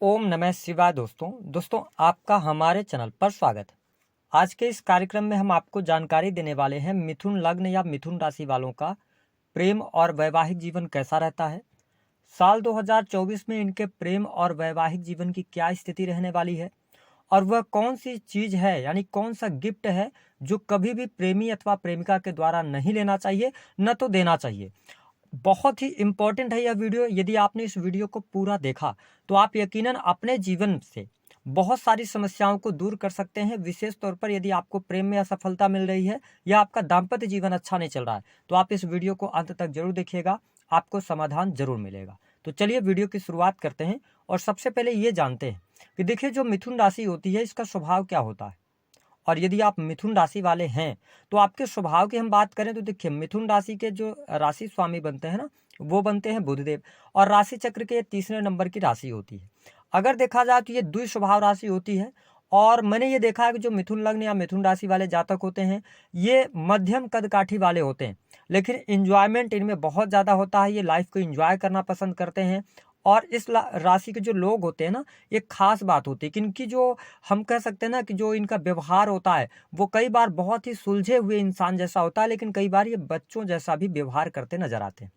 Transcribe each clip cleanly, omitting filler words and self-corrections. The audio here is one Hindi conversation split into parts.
ओम नमः शिवाय। दोस्तों आपका हमारे चैनल पर स्वागत है। आज के इस कार्यक्रम में हम आपको जानकारी देने वाले हैं मिथुन लग्न या मिथुन राशि वालों का प्रेम और वैवाहिक जीवन कैसा रहता है। साल 2024 में इनके प्रेम और वैवाहिक जीवन की क्या स्थिति रहने वाली है और वह कौन सी चीज है यानी कौन सा गिफ्ट है जो कभी भी प्रेमी अथवा प्रेमिका के द्वारा नहीं लेना चाहिए न तो देना चाहिए। बहुत ही इम्पोर्टेंट है यह वीडियो। यदि आपने इस वीडियो को पूरा देखा तो आप यकीनन अपने जीवन से बहुत सारी समस्याओं को दूर कर सकते हैं। विशेष तौर पर यदि आपको प्रेम में असफलता मिल रही है या आपका दाम्पत्य जीवन अच्छा नहीं चल रहा है तो आप इस वीडियो को अंत तक जरूर देखिएगा, आपको समाधान जरूर मिलेगा। तो चलिए वीडियो की शुरुआत करते हैं और सबसे पहले ये जानते हैं कि देखिए जो मिथुन राशि होती है इसका स्वभाव क्या होता है। और यदि आप मिथुन राशि वाले हैं तो आपके स्वभाव की हम बात करें तो देखिए मिथुन राशि के जो राशि स्वामी बनते हैं ना, वो बनते हैं बुधदेव और राशि चक्र के तीसरे नंबर की राशि होती है। अगर देखा जाए तो ये द्वि स्वभाव राशि होती है और मैंने ये देखा है कि जो मिथुन लग्न या मिथुन राशि वाले जातक होते हैं ये मध्यम कद काठी वाले होते हैं, लेकिन इंजॉयमेंट इनमें बहुत ज़्यादा होता है। ये लाइफ को इंजॉय करना पसंद करते हैं और इस राशि के जो लोग होते हैं ना, एक खास बात होती है कि इनकी जो हम कह सकते हैं ना कि जो इनका व्यवहार होता है वो कई बार बहुत ही सुलझे हुए इंसान जैसा होता है, लेकिन कई बार ये बच्चों जैसा भी व्यवहार करते नजर आते हैं।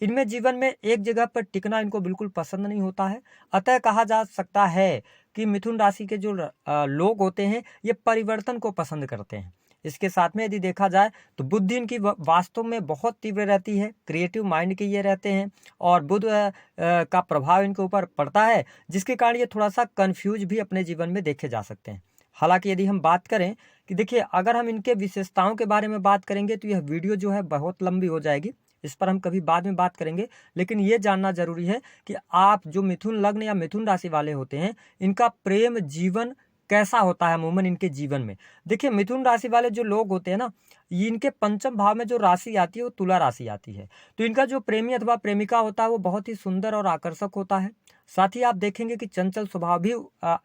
इनमें जीवन में एक जगह पर टिकना इनको बिल्कुल पसंद नहीं होता है। अतः कहा जा सकता है कि मिथुन राशि के जो लोग होते हैं ये परिवर्तन को पसंद करते हैं। इसके साथ में यदि देखा जाए तो बुद्धि इनकी वास्तव में बहुत तीव्र रहती है, क्रिएटिव माइंड के ये रहते हैं और बुध का प्रभाव इनके ऊपर पड़ता है, जिसके कारण ये थोड़ा सा कंफ्यूज भी अपने जीवन में देखे जा सकते हैं। हालांकि यदि हम बात करें कि देखिए अगर हम इनके विशेषताओं के बारे में बात करेंगे तो यह वीडियो जो है बहुत लंबी हो जाएगी, इस पर हम कभी बाद में बात करेंगे। लेकिन ये जानना जरूरी है कि आप जो मिथुन लग्न या मिथुन राशि वाले होते हैं इनका प्रेम जीवन कैसा होता है अमूमन इनके जीवन में। देखिए मिथुन राशि वाले जो लोग होते हैं ना, ये इनके पंचम भाव में जो राशि आती है वो तुला राशि आती है। तो इनका जो प्रेमी अथवा प्रेमिका होता है वो बहुत ही सुंदर और आकर्षक होता है। साथ ही आप देखेंगे कि चंचल स्वभाव भी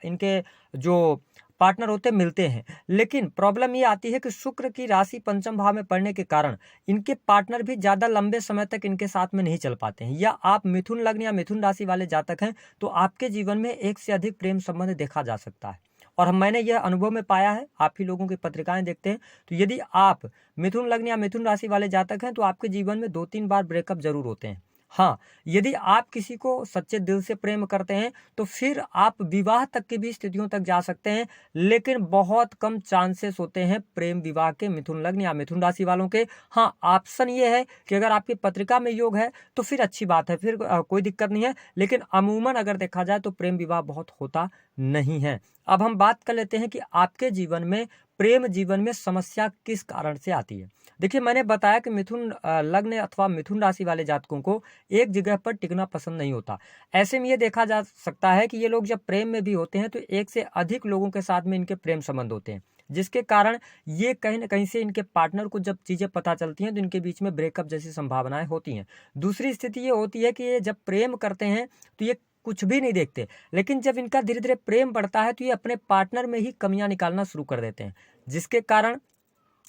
इनके जो पार्टनर होते मिलते हैं। लेकिन प्रॉब्लम ये आती है कि शुक्र की राशि पंचम भाव में पड़ने के कारण इनके पार्टनर भी ज्यादा लंबे समय तक इनके साथ में नहीं चल पाते हैं। या आप मिथुन लग्न या मिथुन राशि वाले जातक हैं तो आपके जीवन में एक से अधिक प्रेम संबंध देखा जा सकता है। और मैंने यह अनुभव में पाया है, आप ही लोगों की पत्रिकाएं देखते हैं तो यदि आप मिथुन लग्न या मिथुन राशि वाले जातक हैं तो आपके जीवन में 2-3 बार ब्रेकअप जरूर होते हैं। हाँ, यदि आप किसी को सच्चे दिल से प्रेम करते हैं तो फिर आप विवाह तक की भी स्थितियों तक जा सकते हैं, लेकिन बहुत कम चांसेस होते हैं प्रेम विवाह के मिथुन लग्न या मिथुन राशि वालों के। हाँ, ऑप्शन ये है कि अगर आपकी पत्रिका में योग है तो फिर अच्छी बात है, फिर कोई दिक्कत नहीं है, लेकिन अमूमन अगर देखा जाए तो प्रेम विवाह बहुत होता नहीं है। अब हम बात कर लेते हैं कि आपके जीवन में प्रेम जीवन में समस्या किस कारण से आती है। देखिए मैंने बताया कि मिथुन लग्न अथवा मिथुन राशि वाले जातकों को एक जगह पर टिकना पसंद नहीं होता। ऐसे में ये देखा जा सकता है कि ये लोग जब प्रेम में भी होते हैं तो एक से अधिक लोगों के साथ में इनके प्रेम संबंध होते हैं, जिसके कारण ये कहीं ना कहीं से इनके पार्टनर को जब चीजें पता चलती हैं तो इनके बीच में ब्रेकअप जैसी संभावनाएं होती हैं। दूसरी स्थिति ये होती है कि ये जब प्रेम करते हैं तो ये कुछ भी नहीं देखते, लेकिन जब इनका धीरे धीरे प्रेम बढ़ता है तो ये अपने पार्टनर में ही कमियां निकालना शुरू कर देते हैं, जिसके कारण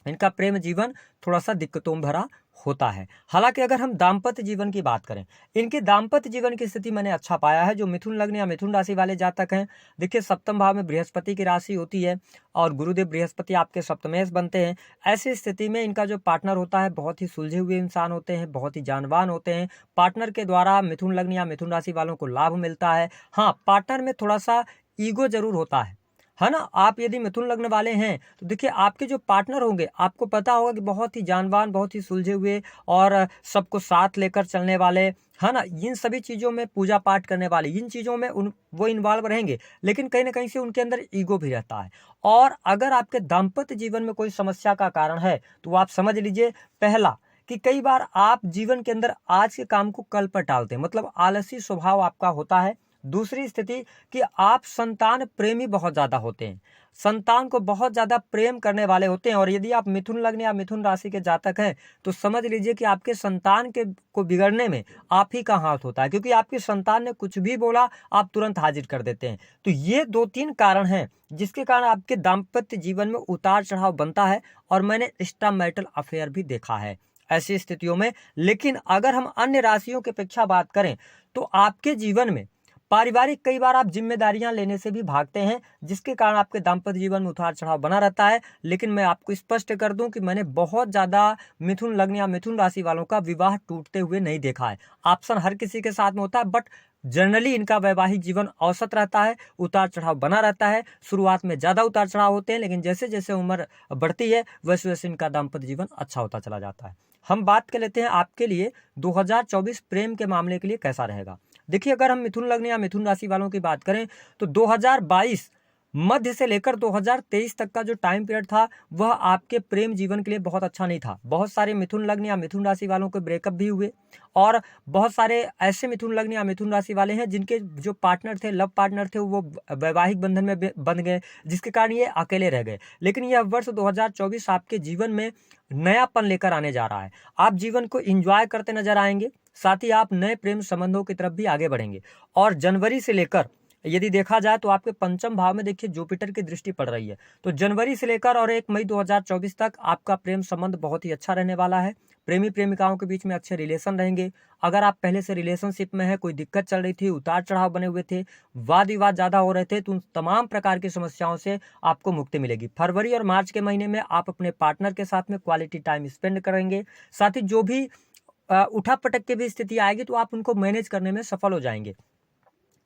इनका प्रेम जीवन थोड़ा सा दिक्कतों भरा होता है। हालांकि अगर हम दाम्पत्य जीवन की बात करें, इनके दाम्पत्य जीवन की स्थिति मैंने अच्छा पाया है। जो मिथुन लग्न या मिथुन राशि वाले जातक हैं, देखिए सप्तम भाव में बृहस्पति की राशि होती है और गुरुदेव बृहस्पति आपके सप्तमेश बनते हैं। ऐसी स्थिति में इनका जो पार्टनर होता है बहुत ही सुलझे हुए इंसान होते हैं, बहुत ही जानवान होते हैं। पार्टनर के द्वारा मिथुन लग्न या मिथुन राशि वालों को लाभ मिलता है। हाँ, पार्टनर में थोड़ा सा ईगो जरूर होता है ना। आप यदि मिथुन लग्न वाले हैं तो देखिए आपके जो पार्टनर होंगे आपको पता होगा कि बहुत ही जानवान, बहुत ही सुलझे हुए और सबको साथ लेकर चलने वाले, है ना। इन सभी चीजों में पूजा पाठ करने वाले, इन चीजों में वो इन्वॉल्व रहेंगे, लेकिन कहीं ना कहीं से उनके अंदर ईगो भी रहता है। और अगर आपके दाम्पत्य जीवन में कोई समस्या का कारण है तो आप समझ लीजिए पहला कि कई बार आप जीवन के अंदर आज के काम को कल पर टालते हैं, मतलब आलसी स्वभाव आपका होता है। दूसरी स्थिति कि आप संतान प्रेमी बहुत ज्यादा होते हैं, संतान को बहुत ज्यादा प्रेम करने वाले होते हैं। और यदि आप मिथुन लग्न या मिथुन राशि के जातक हैं तो समझ लीजिए कि आपके संतान के को बिगड़ने में आप ही का हाथ होता है, क्योंकि आपकी संतान ने कुछ भी बोला आप तुरंत हाजिर कर देते हैं। तो ये 2-3 कारण हैं जिसके कारण आपके दाम्पत्य जीवन में उतार चढ़ाव बनता है और मैंने एक्स्ट्रा मैरिटल अफेयर भी देखा है ऐसी स्थितियों में। लेकिन अगर हम अन्य राशियों की अपेक्षा बात करें तो आपके जीवन में पारिवारिक, कई बार आप जिम्मेदारियां लेने से भी भागते हैं, जिसके कारण आपके दाम्पत्य जीवन में उतार चढ़ाव बना रहता है। लेकिन मैं आपको स्पष्ट कर दूं कि मैंने बहुत ज्यादा मिथुन लग्न या मिथुन राशि वालों का विवाह टूटते हुए नहीं देखा है। ऑप्शन हर किसी के साथ में होता है, बट जनरली इनका वैवाहिक जीवन औसत रहता है, उतार चढ़ाव बना रहता है। शुरुआत में ज्यादा उतार चढ़ाव होते हैं, लेकिन जैसे जैसे उम्र बढ़ती है वैसे वैसे इनका दाम्पत्य जीवन अच्छा होता चला जाता है। हम बात कर लेते हैं आपके लिए 2024 प्रेम के मामले के लिए कैसा रहेगा। देखिए, अगर हम मिथुन लग्न या मिथुन राशि वालों की बात करें तो 2022 मध्य से लेकर 2023 तक का जो टाइम पीरियड था वह आपके प्रेम जीवन के लिए बहुत अच्छा नहीं था। बहुत सारे मिथुन लग्न या मिथुन राशि वालों के ब्रेकअप भी हुए, और बहुत सारे ऐसे मिथुन लग्न या मिथुन राशि वाले हैं जिनके जो पार्टनर थे, लव पार्टनर थे, वो वैवाहिक बंधन में बंध गए, जिसके कारण ये अकेले रह गए। लेकिन यह वर्ष 2024 आपके जीवन में नयापन लेकर आने जा रहा है। आप जीवन को एंजॉय करते नजर आएंगे, साथ ही आप नए प्रेम संबंधों की तरफ भी आगे बढ़ेंगे। और जनवरी से लेकर यदि देखा जाए तो आपके पंचम भाव में देखिए जुपिटर की दृष्टि पड़ रही है। तो जनवरी से लेकर और 1 मई 2024 तक आपका प्रेम संबंध बहुत ही अच्छा रहने वाला है। प्रेमी प्रेमिकाओं के बीच में अच्छे रिलेशन रहेंगे। अगर आप पहले से रिलेशनशिप में है, कोई दिक्कत चल रही थी, उतार चढ़ाव बने हुए थे, वाद विवाद ज्यादा हो रहे थे, तो उन तमाम प्रकार की समस्याओं से आपको मुक्ति मिलेगी। फरवरी और मार्च के महीने में आप अपने पार्टनर के साथ में क्वालिटी टाइम स्पेंड करेंगे। साथ ही जो भी उठा पटक की भी स्थिति आएगी तो आप उनको मैनेज करने में सफल हो जाएंगे।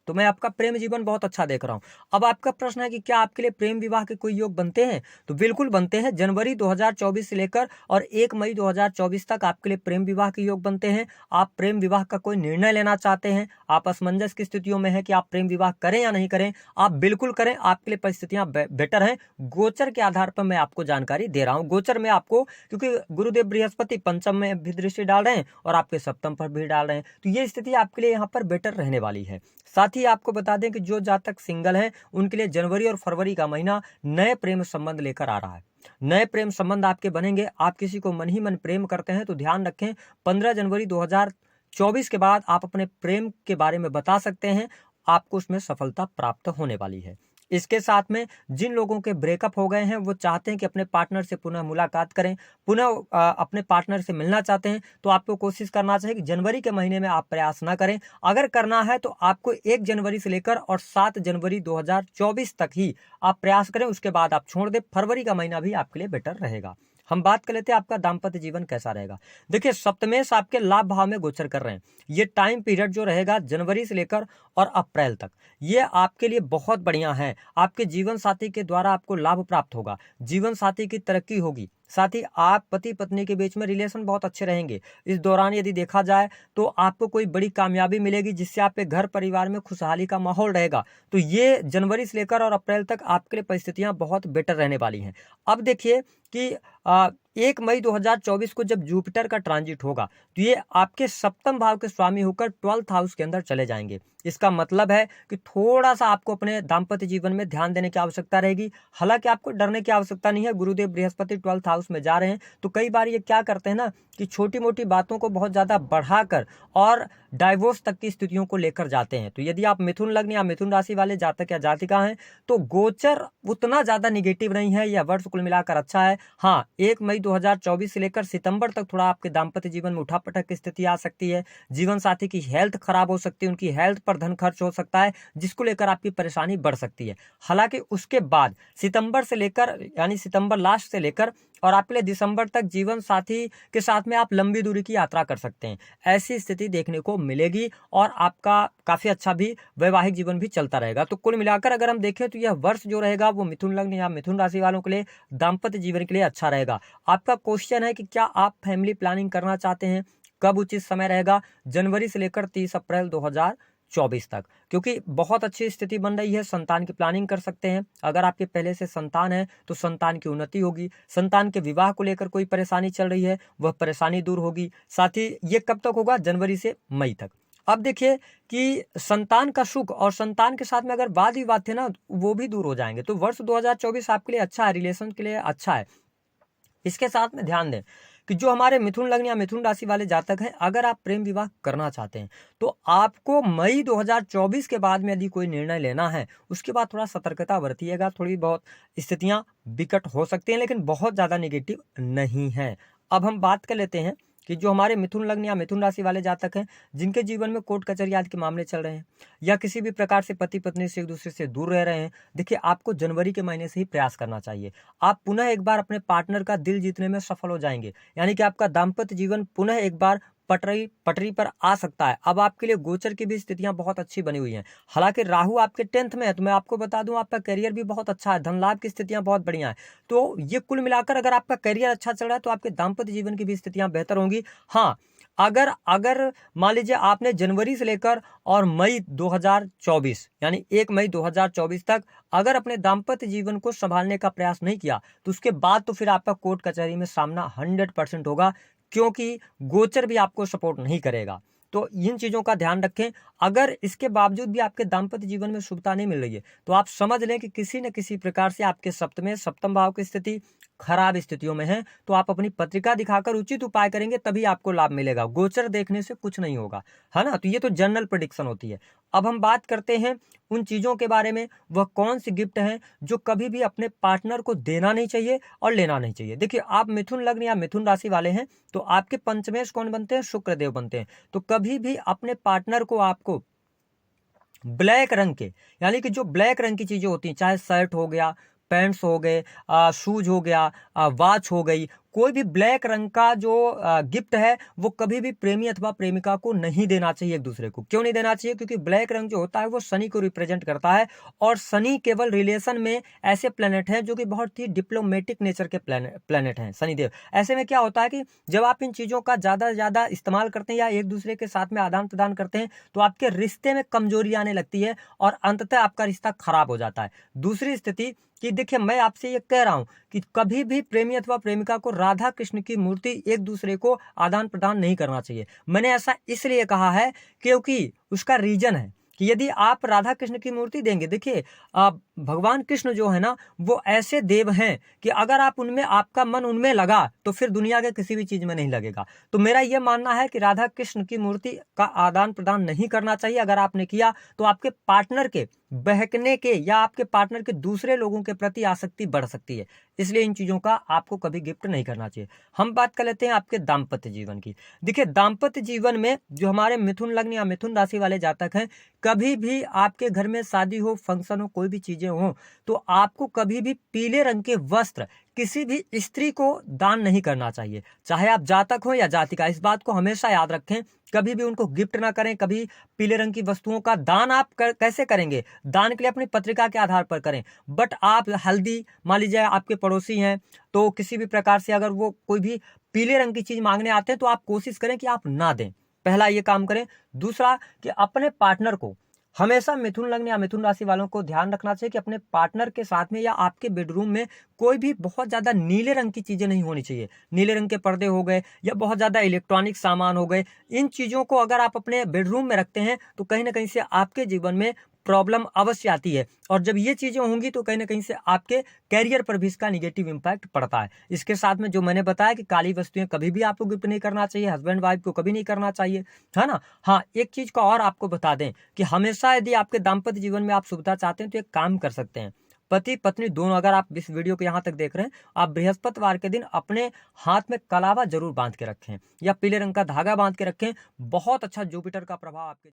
तो मैं आपका प्रेम जीवन बहुत अच्छा देख रहा हूं। अब आपका प्रश्न है कि क्या आपके लिए प्रेम विवाह के कोई योग बनते हैं? तो बिल्कुल बनते हैं। जनवरी 2024 से लेकर और 1 मई 2024 तक आपके लिए प्रेम विवाह के योग बनते हैं। आप प्रेम विवाह का कोई निर्णय लेना चाहते हैं, आप असमंजस की स्थितियों में है कि आप प्रेम विवाह करें या नहीं करें, आप बिल्कुल करें। आपके लिए परिस्थितियां बेटर हैं। गोचर के आधार पर मैं आपको जानकारी दे रहा हूं। गोचर में आपको, क्योंकि गुरुदेव बृहस्पति पंचम में भी दृष्टि डाल रहे हैं और आपके सप्तम पर भी डाल रहे हैं, तो ये स्थिति आपके लिए यहाँ पर बेटर रहने वाली है। साथ ही आपको बता दें कि जो जातक सिंगल हैं उनके लिए जनवरी और फरवरी का महीना नए प्रेम संबंध लेकर आ रहा है। नए प्रेम संबंध आपके बनेंगे। आप किसी को मन ही मन प्रेम करते हैं तो ध्यान रखें, 15 जनवरी 2024 के बाद आप अपने प्रेम के बारे में बता सकते हैं, आपको उसमें सफलता प्राप्त होने वाली है। इसके साथ में जिन लोगों के ब्रेकअप हो गए हैं वो चाहते हैं कि अपने पार्टनर से पुनः मुलाकात करें, पुनः अपने पार्टनर से मिलना चाहते हैं, तो आपको कोशिश करना चाहिए कि जनवरी के महीने में आप प्रयास ना करें। अगर करना है तो आपको 1 जनवरी से लेकर और 7 जनवरी 2024 तक ही आप प्रयास करें, उसके बाद आप छोड़ दें। फरवरी का महीना भी आपके लिए बेटर रहेगा। हम बात कर लेते हैं आपका दाम्पत्य जीवन कैसा रहेगा। देखिए, सप्तमेश आपके लाभ भाव में गोचर कर रहे हैं। ये टाइम पीरियड जो रहेगा जनवरी से लेकर और अप्रैल तक, ये आपके लिए बहुत बढ़िया है। आपके जीवन साथी के द्वारा आपको लाभ प्राप्त होगा, जीवन साथी की तरक्की होगी, साथ ही आप पति पत्नी के बीच में रिलेशन बहुत अच्छे रहेंगे। इस दौरान यदि देखा जाए तो आपको कोई बड़ी कामयाबी मिलेगी, जिससे आपके घर परिवार में खुशहाली का माहौल रहेगा। तो ये जनवरी से लेकर और अप्रैल तक आपके लिए परिस्थितियां बहुत बेटर रहने वाली हैं। अब देखिए कि 1 मई 2024 को जब जुपिटर का ट्रांजिट होगा तो ये आपके सप्तम भाव के स्वामी होकर 12th हाउस के अंदर चले जाएंगे। इसका मतलब है कि थोड़ा सा आपको अपने दाम्पत्य जीवन में ध्यान देने की आवश्यकता रहेगी। हालांकि आपको डरने की आवश्यकता नहीं है, गुरुदेव बृहस्पति 12th हाउस में जा रहे हैं, तो कई बार ये क्या करते हैं ना कि छोटी मोटी बातों को बहुत ज्यादा बढ़ाकर और डाइवोर्स तक की स्थितियों को लेकर जाते हैं। तो यदि आप मिथुन लग्न या मिथुन राशि वाले जातक या जातिका हैं तो गोचर उतना ज्यादा निगेटिव नहीं है, यह वर्ष कुल मिलाकर अच्छा है। हाँ, 1 मई 2024 से लेकर सितंबर तक थोड़ा आपके दाम्पत्य जीवन में उठापटक की स्थिति आ सकती है। जीवन साथी की हेल्थ खराब हो सकती है, उनकी हेल्थ पर धन खर्च हो सकता है, जिसको लेकर आपकी परेशानी बढ़ सकती है। हालांकि उसके बाद सितंबर से लेकर, यानी सितंबर लास्ट से लेकर और आपके लिए दिसंबर तक जीवन साथी के साथ में आप लंबी दूरी की यात्रा कर सकते हैं। ऐसी स्थिति देखने को मिलेगी और आपका काफी अच्छा भी वैवाहिक जीवन भी चलता रहेगा। तो कुल मिलाकर अगर हम देखें तो यह वर्ष जो रहेगा वो मिथुन लग्न या मिथुन राशि वालों के लिए दाम्पत्य जीवन के लिए अच्छा रहेगा। आपका क्वेश्चन है कि क्या आप फैमिली प्लानिंग करना चाहते हैं, कब उचित समय रहेगा? जनवरी से लेकर 30 अप्रैल 2024 तक, क्योंकि बहुत अच्छी स्थिति बन रही है। संतान की प्लानिंग कर सकते हैं। अगर आपके पहले से संतान है तो संतान की उन्नति होगी। संतान के विवाह को लेकर कोई परेशानी चल रही है, वह परेशानी दूर होगी। साथ ही ये कब तक होगा? जनवरी से मई तक। अब देखिए कि संतान का सुख और संतान के साथ में अगर वाद विवाद थे ना, वो भी दूर हो जाएंगे। तो वर्ष 2024 आपके लिए अच्छा है, रिलेशन के लिए अच्छा है। इसके साथ में ध्यान दें कि जो हमारे मिथुन लग्न या मिथुन राशि वाले जातक हैं, अगर आप प्रेम विवाह करना चाहते हैं तो आपको मई 2024 के बाद में यदि कोई निर्णय लेना है, उसके बाद थोड़ा सतर्कता बरतिएगा। थोड़ी बहुत स्थितियां विकट हो सकती हैं, लेकिन बहुत ज्यादा नेगेटिव नहीं है। अब हम बात कर लेते हैं कि जो हमारे मिथुन लग्न या मिथुन राशि वाले जातक हैं, जिनके जीवन में कोर्ट कचहरी आदि के मामले चल रहे हैं या किसी भी प्रकार से पति पत्नी से एक दूसरे से दूर रह रहे हैं, देखिए आपको जनवरी के महीने से ही प्रयास करना चाहिए। आप पुनः एक बार अपने पार्टनर का दिल जीतने में सफल हो जाएंगे, यानी कि आपका दाम्पत्य जीवन पुनः एक बार पटरी पर आ सकता है। अब आपके लिए गोचर की भी स्थितियां बहुत अच्छी बनी हुई हैं। हालांकि राहु आपके 10th में है, तो मैं आपको बता दूं आपका करियर भी बहुत अच्छा है, धन लाभ की स्थितियां बहुत बढ़िया है। तो ये कुल मिलाकर अगर आपका करियर अच्छा चल रहा है तो आपके दाम्पत्य जीवन की भी स्थितियां बेहतर होंगी। हाँ, अगर मान लीजिए आपने जनवरी से लेकर और मई 2024 यानी 1 मई 2024 तक अगर अपने दाम्पत्य जीवन को संभालने का प्रयास नहीं किया, तो उसके बाद तो फिर आपका कोर्ट कचहरी में सामना 100% होगा, क्योंकि गोचर भी आपको सपोर्ट नहीं करेगा। तो इन चीजों का ध्यान रखें। अगर इसके बावजूद भी आपके दाम्पत्य जीवन में शुभता नहीं मिल रही है, तो आप समझ लें कि किसी न किसी प्रकार से आपके सप्तम भाव की स्थिति खराब स्थितियों में है। तो आप अपनी पत्रिका दिखाकर उचित उपाय करेंगे, तभी आपको लाभ मिलेगा। गोचर देखने से कुछ नहीं होगा, है ना। तो ये तो जनरल प्रेडिक्शन होती है। अब हम बात करते हैं उन चीजों के बारे में, वह कौन सी गिफ्ट हैं जो कभी भी अपने पार्टनर को देना नहीं चाहिए और लेना नहीं चाहिए। देखिए, आप मिथुन लग्न या मिथुन राशि वाले हैं, तो आपके पंचमेश कौन बनते हैं? शुक्र देव बनते हैं। तो कभी भी अपने पार्टनर को आपको ब्लैक रंग के, यानी कि जो ब्लैक रंग की चीजें होती हैं, चाहे शर्ट हो गया, पैंट्स हो गए, शूज हो गया, वॉच हो गई, कोई भी ब्लैक रंग का जो गिफ्ट है वो कभी भी प्रेमी अथवा प्रेमिका को नहीं देना चाहिए एक दूसरे को। क्यों नहीं देना चाहिए? क्योंकि ब्लैक रंग जो होता है वो शनि को रिप्रेजेंट करता है, और शनि केवल रिलेशन में ऐसे प्लेनेट हैं जो कि बहुत ही डिप्लोमेटिक नेचर के प्लेनेट हैं, शनिदेव। ऐसे में क्या होता है कि जब आप इन चीजों का ज्यादा से ज्यादा इस्तेमाल करते हैं या एक दूसरे के साथ में आदान प्रदान करते हैं, तो आपके रिश्ते में कमजोरी आने लगती है और अंततः आपका रिश्ता खराब हो जाता है। दूसरी स्थिति कि देखिए, मैं आपसे ये कह रहा हूं कि कभी भी प्रेमी अथवा प्रेमिका को राधा कृष्ण की मूर्ति एक दूसरे को आदान प्रदान नहीं करना चाहिए। मैंने ऐसा इसलिए कहा है क्योंकि उसका रीजन है कि यदि आप राधा कृष्ण की मूर्ति देंगे, देखिए भगवान कृष्ण जो है ना, वो ऐसे देव हैं कि अगर आप उनमें, आपका मन उनमें लगा तो फिर दुनिया के किसी भी चीज में नहीं लगेगा। तो मेरा यह मानना है कि राधा कृष्ण की मूर्ति का आदान प्रदान नहीं करना चाहिए। अगर आपने किया तो आपके पार्टनर के बहकने के या आपके पार्टनर के दूसरे लोगों के प्रति आसक्ति बढ़ सकती है, इसलिए इन चीजों का आपको कभी गिफ्ट नहीं करना चाहिए। हम बात कर लेते हैं आपके दाम्पत्य जीवन की। देखिए, दाम्पत्य जीवन में जो हमारे मिथुन लग्न या मिथुन राशि वाले जातक हैं, कभी भी आपके घर में शादी हो, फंक्शन हो, कोई भी चीजें हो, तो आपको कभी भी पीले रंग के वस्त्र किसी भी स्त्री को दान नहीं करना चाहिए, चाहे आप जातक हो या जातिका। इस बात को हमेशा याद रखें, कभी भी उनको गिफ्ट ना करें। कभी पीले रंग की वस्तुओं का दान आप कैसे करेंगे? दान के लिए अपनी पत्रिका के आधार पर करें। बट आप हल्दी, मान लीजिए आपके पड़ोसी हैं, तो किसी भी प्रकार से अगर वो कोई भी पीले रंग की चीज मांगने आते हैं, तो आप कोशिश करें कि आप ना दें। पहला ये काम करें। दूसरा कि अपने पार्टनर को हमेशा, मिथुन लग्न या मिथुन राशि वालों को ध्यान रखना चाहिए कि अपने पार्टनर के साथ में या आपके बेडरूम में कोई भी बहुत ज्यादा नीले रंग की चीजें नहीं होनी चाहिए। नीले रंग के पर्दे हो गए या बहुत ज्यादा इलेक्ट्रॉनिक सामान हो गए, इन चीजों को अगर आप अपने बेडरूम में रखते हैं तो कहीं ना कहीं से आपके जीवन में प्रॉब्लम अवश्य आती है। और जब ये चीजें होंगी तो कहीं ना कहीं से आपके कैरियर पर भी इसका निगेटिव इंपैक्ट पड़ता है। इसके साथ में जो मैंने बताया कि काली वस्तुएं कभी भी आपको गिफ्ट नहीं करना चाहिए, हस्बैंड वाइफ को कभी नहीं करना चाहिए, है ना। हाँ, एक चीज का और आपको बता दें कि हमेशा यदि आपके दाम्पत्य जीवन में आप शुभता चाहते हैं तो एक काम कर सकते हैं, पति पत्नी दोनों, अगर आप इस वीडियो को यहाँ तक देख रहे हैं, आप बृहस्पतिवार के दिन अपने हाथ में कलावा जरूर बांध के रखें या पीले रंग का धागा बांध के रखें। बहुत अच्छा जुपिटर का प्रभाव आपके